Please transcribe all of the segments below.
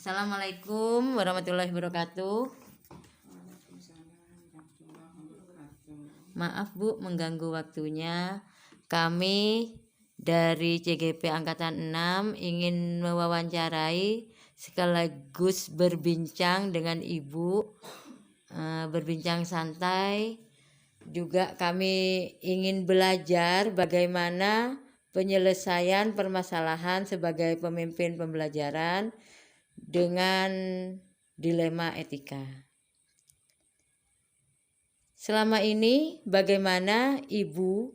Assalamualaikum warahmatullahi wabarakatuh. Maaf Bu mengganggu waktunya. Kami dari CGP Angkatan 6 ingin mewawancarai sekaligus berbincang dengan Ibu, berbincang santai. Juga kami ingin belajar bagaimana penyelesaian permasalahan sebagai pemimpin pembelajaran dengan dilema etika. Selama ini bagaimana Ibu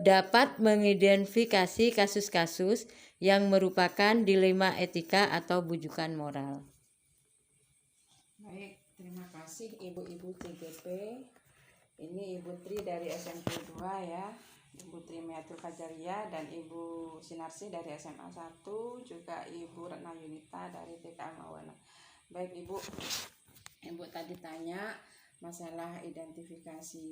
dapat mengidentifikasi kasus-kasus yang merupakan dilema etika atau bujukan moral? Baik, terima kasih Ibu-Ibu CGP. Ini Ibu Tri dari SMP 2 ya, Ibu Tri Meatul Fajaria dan Ibu Sinarsi dari SMA 1, juga Ibu Retna Yunita dari TK Mawana. Baik Ibu tadi tanya masalah identifikasi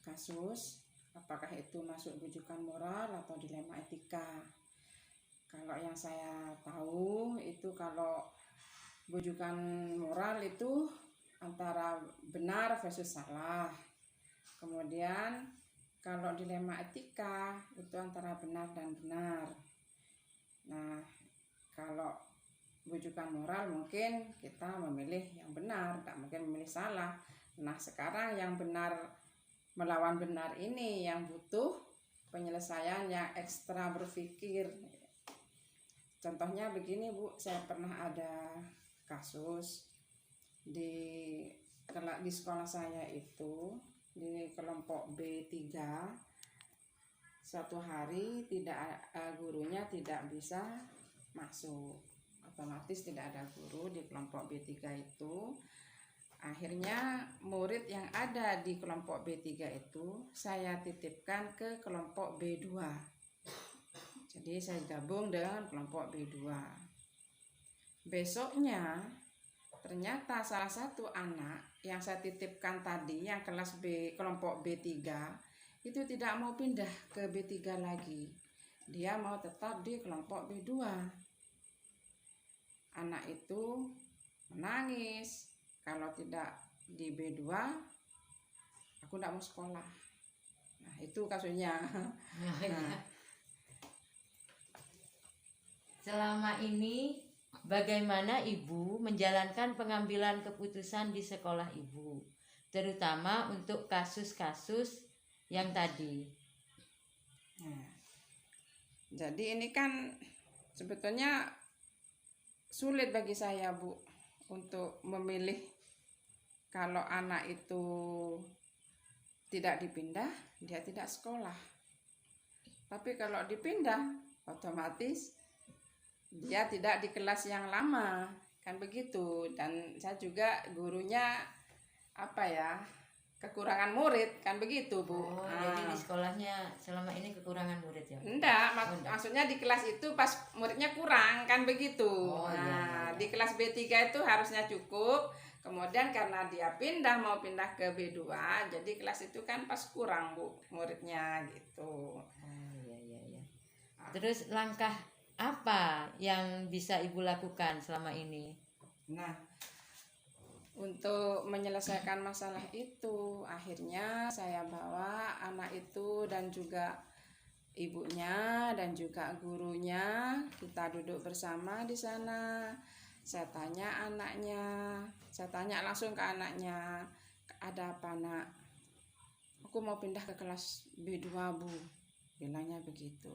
kasus, apakah itu masuk bujukan moral atau dilema etika. Kalau yang saya tahu itu kalau bujukan moral itu antara benar versus salah. Kemudian kalau dilema etika itu antara benar dan benar. Nah, kalau bujukan moral mungkin kita memilih yang benar, tak mungkin memilih salah. Nah, sekarang yang benar melawan benar ini yang butuh penyelesaian yang ekstra berpikir. Contohnya begini Bu, saya pernah ada kasus di sekolah saya itu, di kelompok B3, suatu hari gurunya tidak bisa masuk, otomatis tidak ada guru di kelompok B3 itu. Akhirnya murid yang ada di kelompok B3 itu saya titipkan ke kelompok B2. Jadi saya gabung dengan kelompok B2. Besoknya ternyata salah satu anak yang saya titipkan tadi, yang kelas B, kelompok B3, itu tidak mau pindah ke B3 lagi. Dia mau tetap di kelompok B2. Anak itu menangis, kalau tidak di B2, aku tidak mau sekolah. Nah, itu kasusnya. Nah. Selama ini bagaimana Ibu menjalankan pengambilan keputusan di sekolah Ibu, terutama untuk kasus-kasus yang tadi? Nah, jadi ini kan sebetulnya sulit bagi saya Bu untuk memilih. Kalau anak itu tidak dipindah, dia tidak sekolah. Tapi kalau dipindah, otomatis dia tidak di kelas yang lama, kan begitu. Dan saya juga gurunya kekurangan murid, kan begitu Bu. Jadi di sekolahnya selama ini kekurangan murid ya? Enggak, maksudnya di kelas itu pas muridnya kurang, kan begitu. Iya. Di kelas B3 itu harusnya cukup. Kemudian karena dia mau pindah ke B2, jadi kelas itu kan pas kurang Bu muridnya gitu. Iya. Terus langkah apa yang bisa Ibu lakukan selama ini? Nah, untuk menyelesaikan masalah itu, akhirnya saya bawa anak itu dan juga ibunya dan juga gurunya, kita duduk bersama di sana. Saya tanya langsung ke anaknya, ada apa nak? Aku mau pindah ke kelas B2 Bu, bilangnya begitu.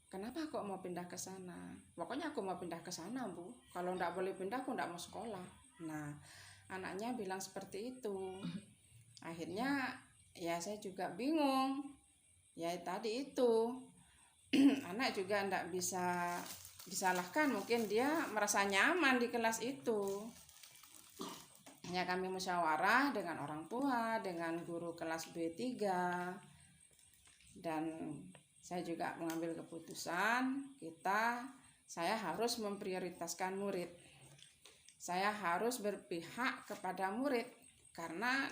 Kenapa kok mau pindah ke sana? Pokoknya aku mau pindah ke sana Bu, kalau enggak boleh pindah aku enggak mau sekolah. Nah, anaknya bilang seperti itu. Akhirnya ya saya juga bingung. Ya tadi itu anak juga enggak bisa disalahkan, mungkin dia merasa nyaman di kelas itu. Ya kami musyawarah dengan orang tua, dengan guru kelas B3, dan saya juga mengambil keputusan saya harus memprioritaskan murid. Saya harus berpihak kepada murid karena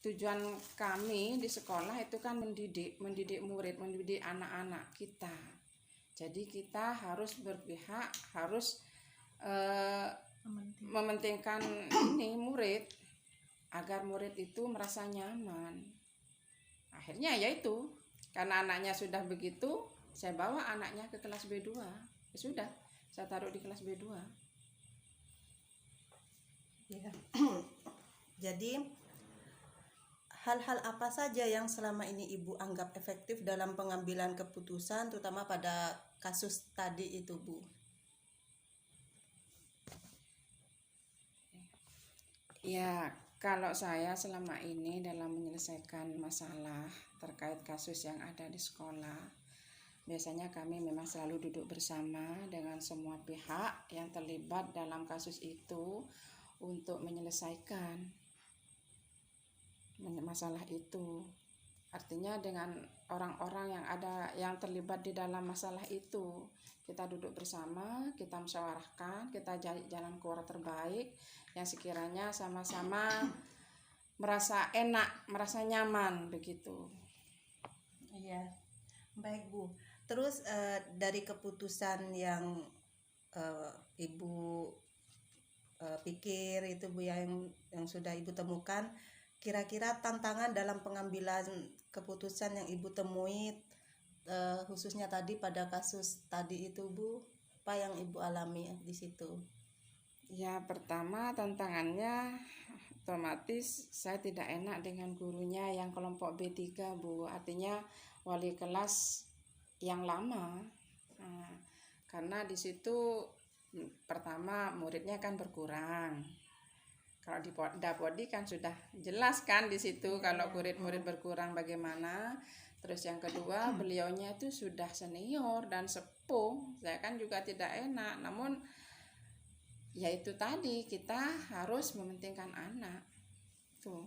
tujuan kami di sekolah itu kan mendidik murid, mendidik anak-anak kita. Jadi kita harus berpihak, harus mementingkan ini murid, agar murid itu merasa nyaman. Akhirnya yaitu karena anaknya sudah begitu, saya bawa anaknya ke kelas B2. Ya sudah, saya taruh di kelas B2. Ya. Jadi hal-hal apa saja yang selama ini Ibu anggap efektif dalam pengambilan keputusan, terutama pada kasus tadi itu, Bu? Ya, kalau saya selama ini dalam menyelesaikan masalah terkait kasus yang ada di sekolah, biasanya kami memang selalu duduk bersama dengan semua pihak yang terlibat dalam kasus itu untuk menyelesaikan masalah itu. Artinya dengan orang-orang yang terlibat di dalam masalah itu, kita duduk bersama, kita musyawarahkan, kita cari jalan keluar terbaik yang sekiranya sama-sama merasa enak, merasa nyaman begitu. Iya, baik Bu. Terus dari keputusan yang Ibu pikir itu Bu, yang sudah Ibu temukan, kira-kira tantangan dalam pengambilan keputusan yang Ibu temui, khususnya tadi pada kasus tadi itu Bu, apa yang Ibu alami di situ? Ya, pertama tantangannya otomatis saya tidak enak dengan gurunya yang kelompok B3, Bu. Artinya wali kelas yang lama. Nah, karena di situ pertama muridnya kan berkurang. Kalau di Dapodi kan sudah jelas kan di situ kalau murid-murid berkurang bagaimana. Terus yang kedua, beliaunya itu sudah senior dan sepuh. Saya kan juga tidak enak. Namun ya itu tadi, kita harus mementingkan anak. Tuh.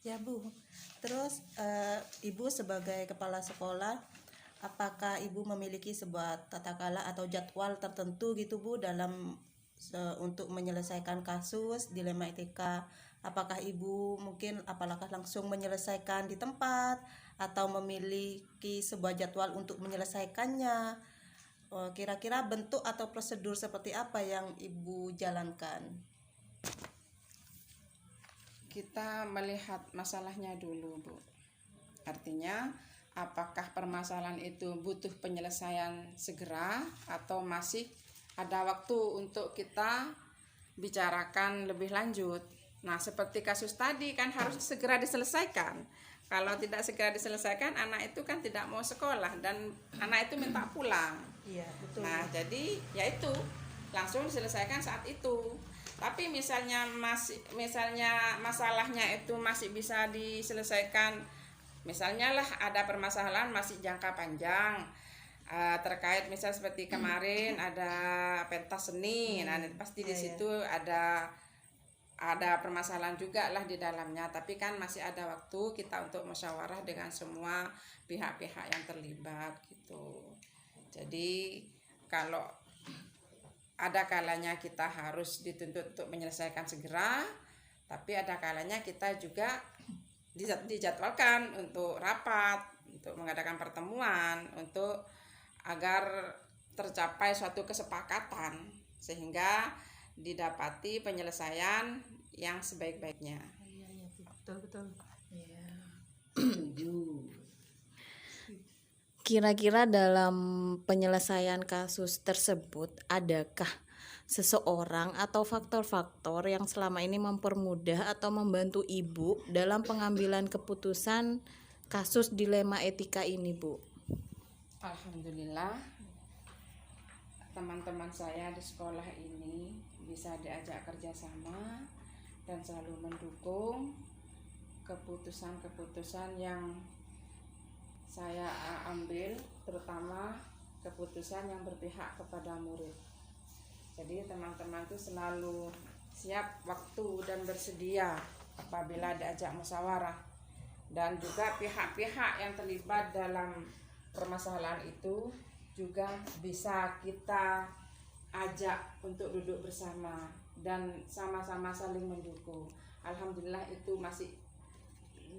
Ya Bu. Terus Ibu sebagai kepala sekolah, apakah Ibu memiliki sebuah tata kelola atau jadwal tertentu gitu Bu dalam untuk menyelesaikan kasus dilema etika? Apakah Ibu mungkin apakah langsung menyelesaikan di tempat atau memiliki sebuah jadwal untuk menyelesaikannya? Kira-kira bentuk atau prosedur seperti apa yang Ibu jalankan? Kita melihat masalahnya dulu, Bu. Artinya apakah permasalahan itu butuh penyelesaian segera atau masih ada waktu untuk kita bicarakan lebih lanjut. Nah, seperti kasus tadi kan harus segera diselesaikan. Kalau tidak segera diselesaikan, anak itu kan tidak mau sekolah dan anak itu minta pulang. Iya, betul. Nah, jadi ya itu langsung diselesaikan saat itu. Tapi misalnya masalahnya itu masih bisa diselesaikan. Misalnya lah ada permasalahan masih jangka panjang. Terkait misal seperti kemarin ada pentas seni, nah pasti di situ ada permasalahan juga lah di dalamnya, tapi kan masih ada waktu kita untuk musyawarah dengan semua pihak-pihak yang terlibat gitu. Jadi kalau ada kalanya kita harus dituntut untuk menyelesaikan segera, tapi ada kalanya kita juga dijadwalkan untuk rapat, untuk mengadakan pertemuan, untuk agar tercapai suatu kesepakatan sehingga didapati penyelesaian yang sebaik-baiknya. Iya, betul. Iya. Kira-kira dalam penyelesaian kasus tersebut, adakah seseorang atau faktor-faktor yang selama ini mempermudah atau membantu Ibu dalam pengambilan keputusan kasus dilema etika ini, Bu? Alhamdulillah, teman-teman saya di sekolah ini bisa diajak kerjasama dan selalu mendukung keputusan-keputusan yang saya ambil, terutama keputusan yang berpihak kepada murid. Jadi teman-teman itu selalu siap waktu dan bersedia apabila diajak musyawarah, dan juga pihak-pihak yang terlibat dalam permasalahan itu juga bisa kita ajak untuk duduk bersama dan sama-sama saling mendukung. Alhamdulillah itu masih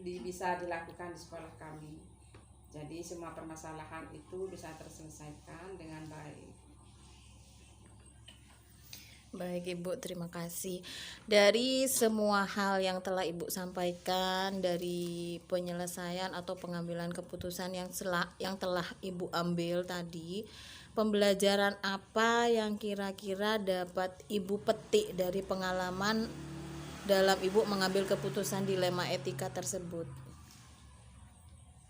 bisa dilakukan di sekolah kami. Jadi semua permasalahan itu bisa terselesaikan dengan baik. Baik Ibu, terima kasih. Dari semua hal yang telah Ibu sampaikan, dari penyelesaian atau pengambilan keputusan yang telah Ibu ambil tadi, pembelajaran apa yang kira-kira dapat Ibu petik dari pengalaman dalam Ibu mengambil keputusan dilema etika tersebut?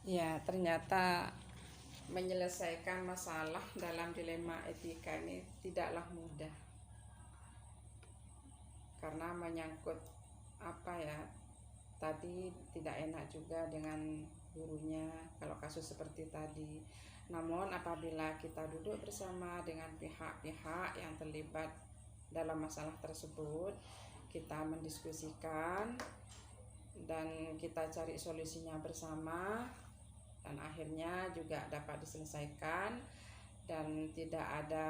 Ya, ternyata menyelesaikan masalah dalam dilema etika ini tidaklah mudah. Karena menyangkut tadi tidak enak juga dengan gurunya kalau kasus seperti tadi. Namun apabila kita duduk bersama dengan pihak-pihak yang terlibat dalam masalah tersebut, kita mendiskusikan dan kita cari solusinya bersama, dan akhirnya juga dapat diselesaikan dan tidak ada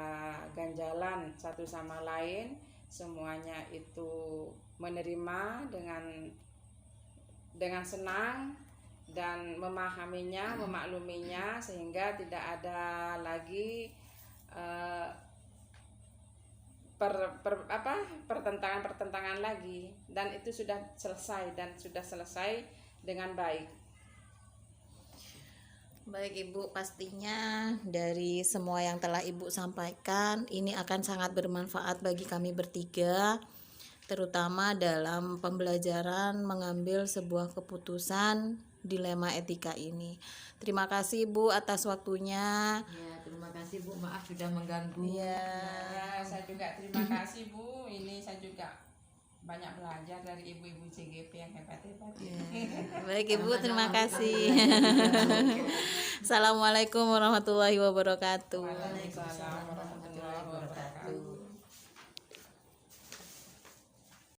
ganjalan satu sama lain. Semuanya itu menerima dengan senang dan memahaminya, memakluminya, sehingga tidak ada lagi pertentangan lagi, dan itu sudah selesai dengan baik. Baik Ibu, pastinya dari semua yang telah Ibu sampaikan ini akan sangat bermanfaat bagi kami bertiga, terutama dalam pembelajaran mengambil sebuah keputusan dilema etika ini. Terima kasih Ibu atas waktunya. Ya, terima kasih Bu, maaf sudah mengganggu. Ya. Ya, saya juga terima kasih Bu. Ini saya juga banyak belajar dari ibu-ibu CGP yang hebat-hebat. Baik Ibu, terima kasih. Assalamualaikum warahmatullahi wabarakatuh. Waalaikumsalam warahmatullahi wabarakatuh.